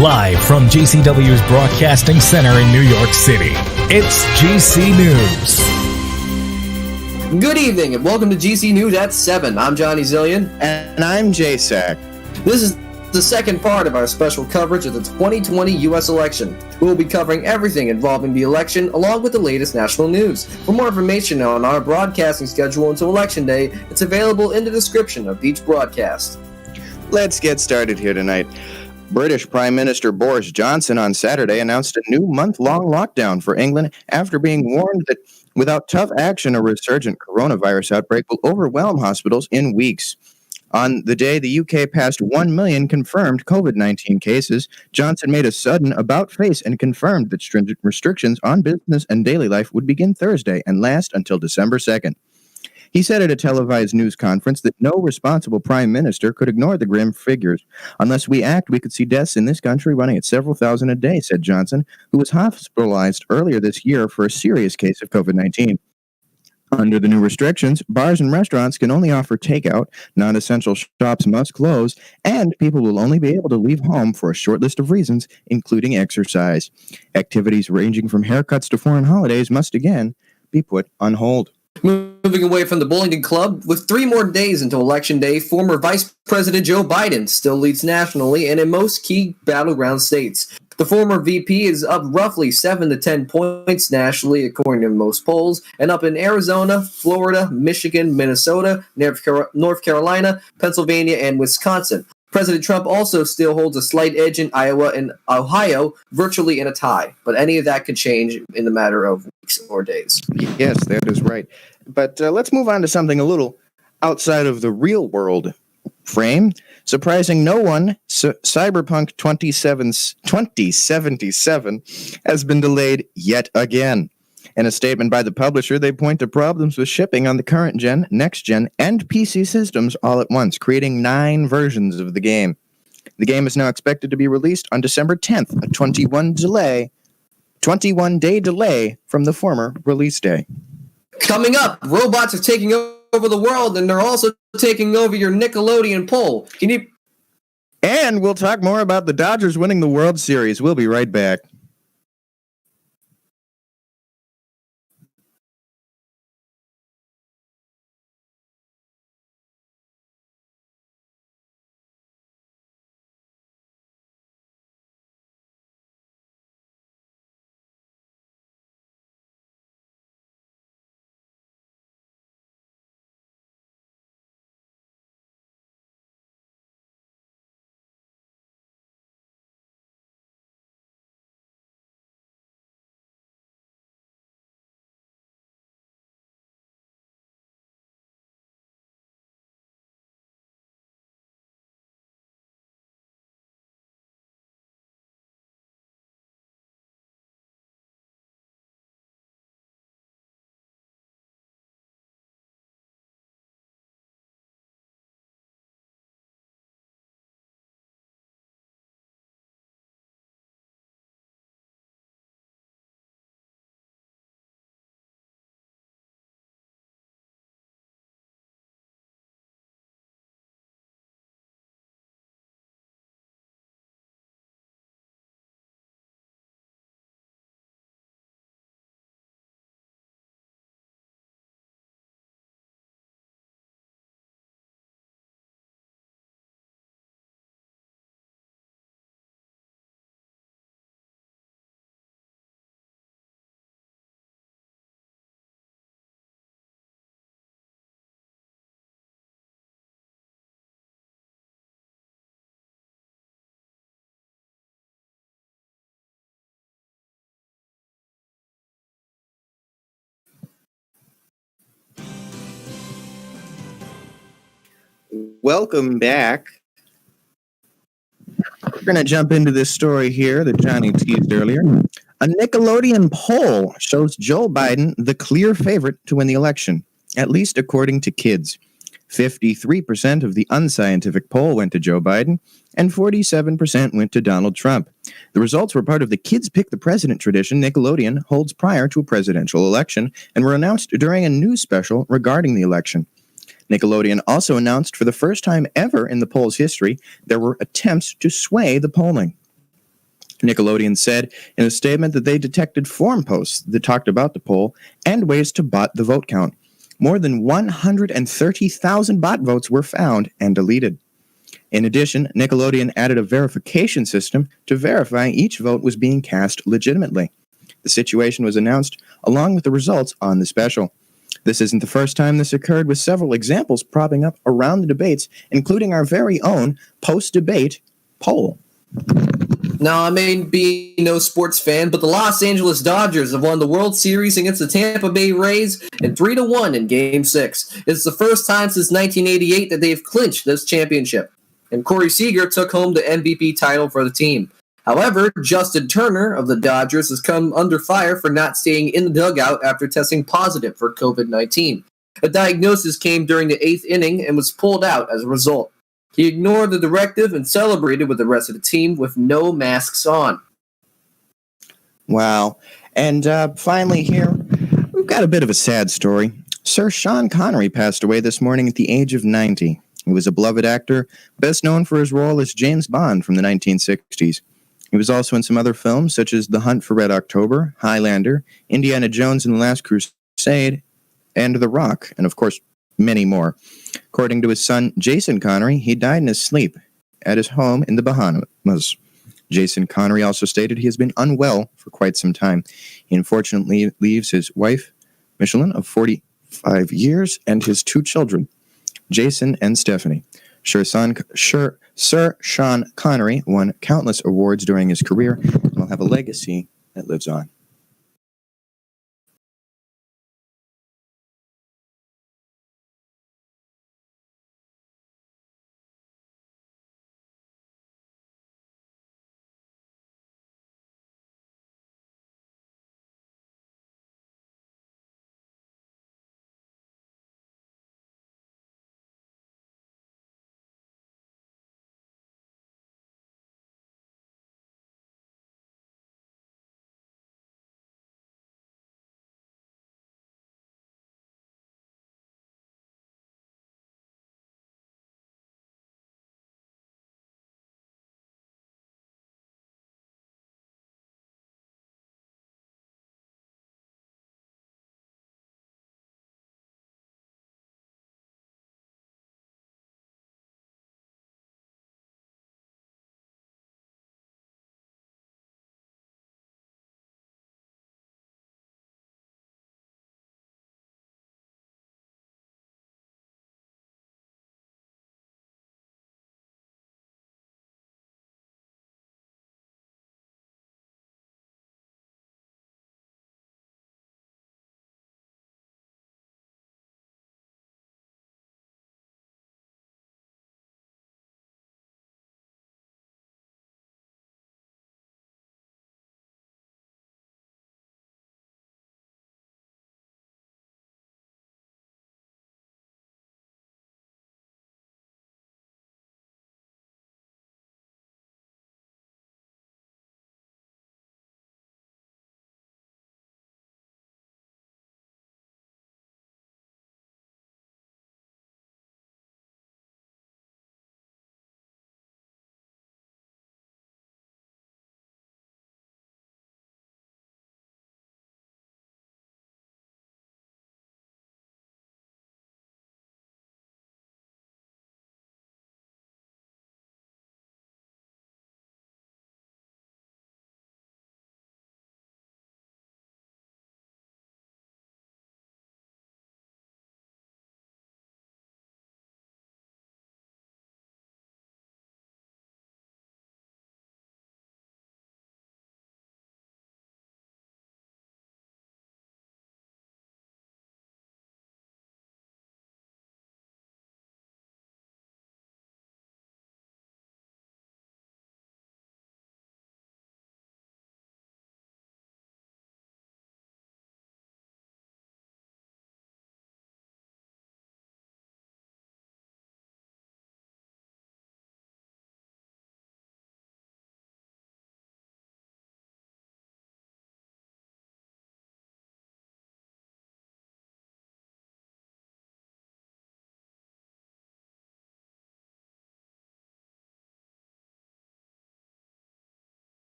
Live from GCW's Broadcasting Center in New York City, it's GC News. Good evening and welcome to GC News at 7. I'm Johnny Zillion. And I'm Jay Sack. This is the second part of our special coverage of the 2020 U.S. election. We will be covering everything involving the election along with the latest national news. For more information on our broadcasting schedule until Election Day, it's available in the description of each broadcast. Let's get started here tonight. British Prime Minister Boris Johnson on Saturday announced a new month-long lockdown for England after being warned that without tough action, a resurgent coronavirus outbreak will overwhelm hospitals in weeks. On the day the UK passed 1 million confirmed COVID-19 cases, Johnson made a sudden about-face and confirmed that stringent restrictions on business and daily life would begin Thursday and last until December 2nd. He said at a televised news conference that no responsible prime minister could ignore the grim figures. Unless we act, we could see deaths in this country running at several thousand a day, said Johnson, who was hospitalized earlier this year for a serious case of COVID-19. Under the new restrictions, bars and restaurants can only offer takeout, non-essential shops must close, and people will only be able to leave home for a short list of reasons, including exercise. Activities ranging from haircuts to foreign holidays must again be put on hold. Moving away from the Bullingdon Club, with 3 more days until Election Day, former Vice President Joe Biden still leads nationally and in most key battleground states. The former VP is up roughly 7 to 10 points nationally, according to most polls, and up in Arizona, Florida, Michigan, Minnesota, North Carolina, Pennsylvania, and Wisconsin. President Trump also still holds a slight edge in Iowa and Ohio, virtually in a tie. But any of that could change in the matter of weeks or days. Yes, that is right. But let's move on to something a little outside of the real world frame. Surprising no one, Cyberpunk 2077 has been delayed yet again. In a statement by the publisher, they point to problems with shipping on the current gen, next gen, and PC systems all at once, creating 9 versions of the game. The game is now expected to be released on December 10th, a 21-day delay from the former release day. Coming up, robots are taking over the world, and they're also taking over your Nickelodeon poll. And we'll talk more about the Dodgers winning the World Series. We'll be right back. Welcome back. We're going to jump into this story here that Johnny teased earlier. A Nickelodeon poll shows Joe Biden the clear favorite to win the election, at least according to kids. 53% of the unscientific poll went to Joe Biden, and 47% went to Donald Trump. The results were part of the Kids Pick the President tradition Nickelodeon holds prior to a presidential election and were announced during a news special regarding the election. Nickelodeon also announced for the first time ever in the poll's history there were attempts to sway the polling. Nickelodeon said in a statement that they detected forum posts that talked about the poll and ways to bot the vote count. More than 130,000 bot votes were found and deleted. In addition, Nickelodeon added a verification system to verify each vote was being cast legitimately. The situation was announced along with the results on the special. This isn't the first time this occurred, with several examples propping up around the debates, including our very own post-debate poll. Now, I may be no sports fan, but the Los Angeles Dodgers have won the World Series against the Tampa Bay Rays in 3-1 in Game 6. It's the first time since 1988 that they've clinched this championship. And Corey Seager took home the MVP title for the team. However, Justin Turner of the Dodgers has come under fire for not staying in the dugout after testing positive for COVID-19. A diagnosis came during the 8th inning and was pulled out as a result. He ignored the directive and celebrated with the rest of the team with no masks on. Wow. And finally here, we've got a bit of a sad story. Sir Sean Connery passed away this morning at the age of 90. He was a beloved actor, best known for his role as James Bond from the 1960s. He was also in some other films, such as The Hunt for Red October, Highlander, Indiana Jones and the Last Crusade, and The Rock, and of course, many more. According to his son, Jason Connery, he died in his sleep at his home in the Bahamas. Jason Connery also stated he has been unwell for quite some time. He unfortunately leaves his wife, Michelin, of 45 years, and his 2 children, Jason and Stephanie. Sir Sean Connery won countless awards during his career and will have a legacy that lives on.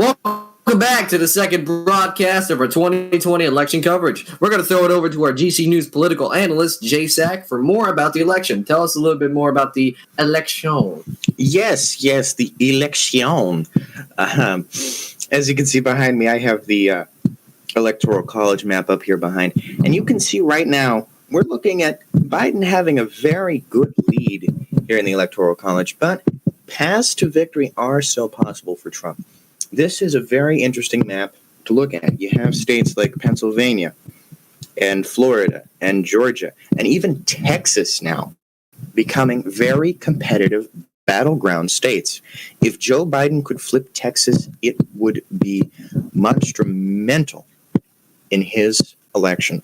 Welcome back to the second broadcast of our 2020 election coverage. We're going to throw it over to our GC News political analyst, Jay Sack, for more about the election. Tell us a little bit more about the election. Yes, the election. As you can see behind me, I have the Electoral College map up here behind. And you can see right now, we're looking at Biden having a very good lead here in the Electoral College, but paths to victory are still possible for Trump. This is a very interesting map to look at. You have states like Pennsylvania and Florida and Georgia and even Texas now becoming very competitive battleground states. If Joe Biden could flip Texas, it would be monumental in his election.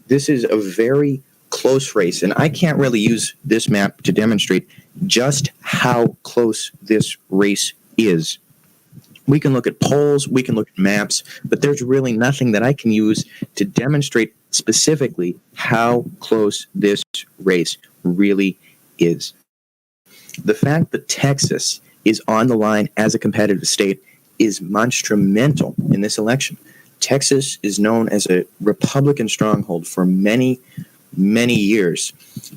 This is a very close race, and I can't really use this map to demonstrate just how close this race is. We can look at polls, we can look at maps, but there's really nothing that I can use to demonstrate specifically how close this race really is. The fact that Texas is on the line as a competitive state is monumental in this election. Texas is known as a Republican stronghold for many, many years.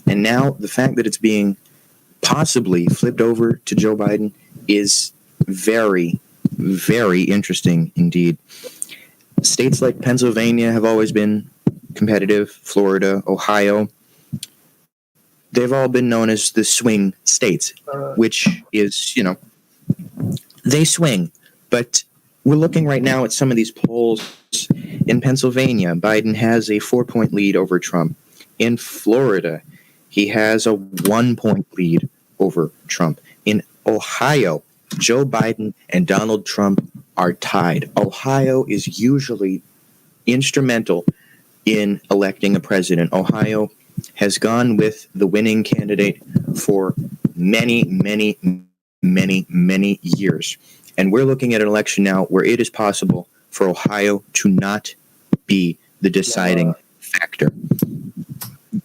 And now the fact that it's being possibly flipped over to Joe Biden is very, very interesting indeed. States like Pennsylvania have always been competitive, Florida, Ohio. They've all been known as the swing states, which is, they swing. But we're looking right now at some of these polls. In Pennsylvania, Biden has a 4-point lead over Trump. In Florida, he has a 1-point lead over Trump. In Ohio, Joe Biden and Donald Trump are tied. Ohio is usually instrumental in electing a president. Ohio has gone with the winning candidate for many, many, many, many years. And we're looking at an election now where it is possible for Ohio to not be the deciding factor.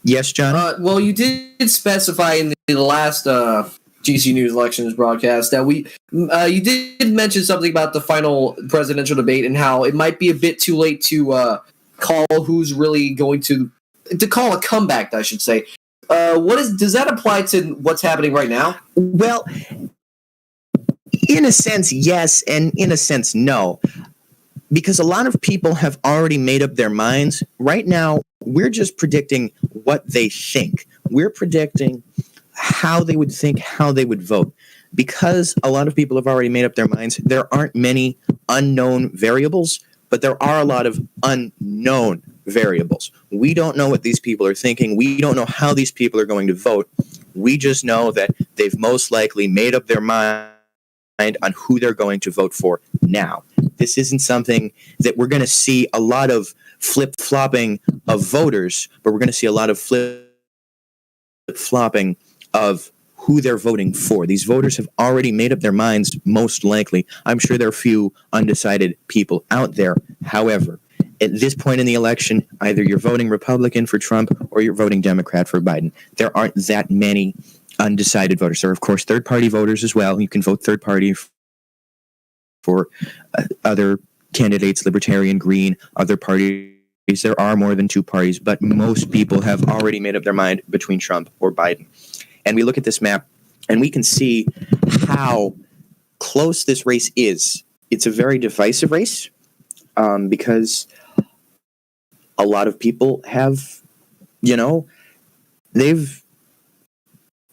Yes, John? Well, you did specify in the last GC News elections broadcast that you did mention something about the final presidential debate and how it might be a bit too late to call who's really going to call a comeback, I should say. Does that apply to what's happening right now? Well, in a sense, yes, and in a sense, no. Because a lot of people have already made up their minds. Right now, we're just predicting what they think. We're predicting how they would think, how they would vote. Because a lot of people have already made up their minds, there aren't many unknown variables, but there are a lot of unknown variables. We don't know what these people are thinking. We don't know how these people are going to vote. We just know that they've most likely made up their mind on who they're going to vote for now. This isn't something that we're going to see a lot of flip-flopping of voters, but we're going to see a lot of flip-flopping of who they're voting for. These voters have already made up their minds, most likely. I'm sure there are a few undecided people out there. However, at this point in the election, either you're voting Republican for Trump or you're voting Democrat for Biden. There aren't that many undecided voters. There are, of course, third-party voters as well. You can vote third-party for other candidates, Libertarian, Green, other parties. There are more than two parties, but most people have already made up their mind between Trump or Biden. And we look at this map, and we can see how close this race is. It's a very divisive race because a lot of people have, they've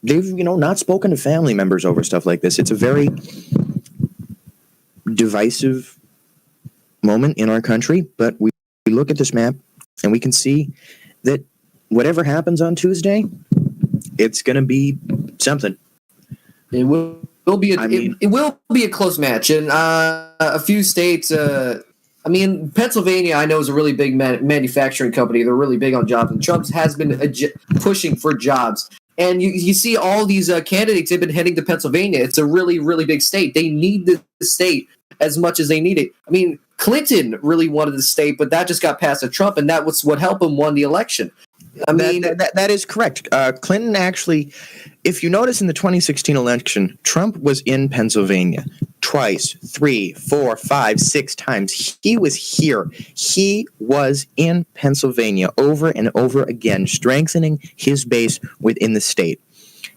not spoken to family members over stuff like this. It's a very divisive moment in our country, but we look at this map and we can see that whatever happens on Tuesday, it's going to be something. It will be a close match, and a few states. Pennsylvania, I know, is a really big manufacturing company. They're really big on jobs, and Trump has been pushing for jobs. And you see all these candidates have been heading to Pennsylvania. It's a really, really big state. They need the state as much as they need it. I mean, Clinton really wanted the state, but that just got passed to Trump, and that was what helped him won the election. That is correct. Clinton actually, if you notice in the 2016 election, Trump was in Pennsylvania. twice, 3, 4, 5, 6 times. He was here. He was in Pennsylvania over and over again, strengthening his base within the state.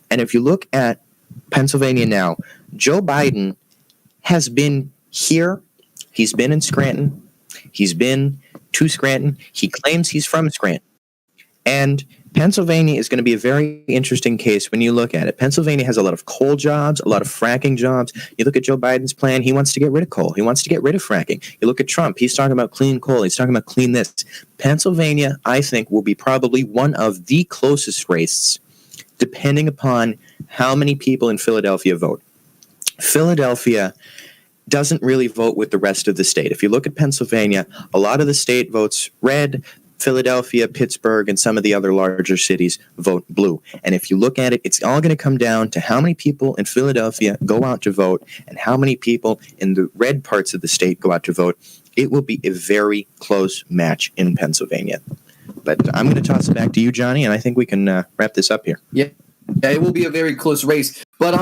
And if you look at Pennsylvania now, Joe Biden has been here. He's been in Scranton. He's been to Scranton. He claims he's from Scranton. And Pennsylvania is going to be a very interesting case when you look at it. Pennsylvania has a lot of coal jobs, a lot of fracking jobs. You look at Joe Biden's plan, he wants to get rid of coal. He wants to get rid of fracking. You look at Trump, he's talking about clean coal. He's talking about clean this. Pennsylvania, I think, will be probably one of the closest races, depending upon how many people in Philadelphia vote. Philadelphia doesn't really vote with the rest of the state. If you look at Pennsylvania, a lot of the state votes red. Philadelphia, Pittsburgh, and some of the other larger cities vote blue. And if you look at it, it's all going to come down to how many people in Philadelphia go out to vote and how many people in the red parts of the state go out to vote. It will be a very close match in Pennsylvania. But I'm going to toss it back to you, Johnny, and I think we can wrap this up here. Yeah, it will be a very close race. But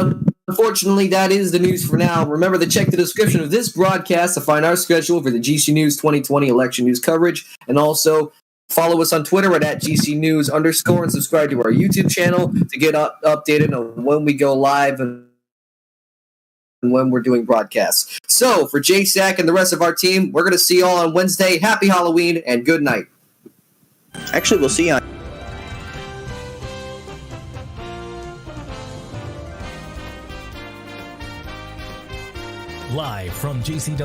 unfortunately, that is the news for now. Remember to check the description of this broadcast to find our schedule for the GC News 2020 election news coverage. And also, follow us on Twitter at GCNews_ and subscribe to our YouTube channel to get updated on when we go live and when we're doing broadcasts. So, for JSAC and the rest of our team, we're going to see you all on Wednesday. Happy Halloween and good night. Actually, we'll see you on Live from GCW.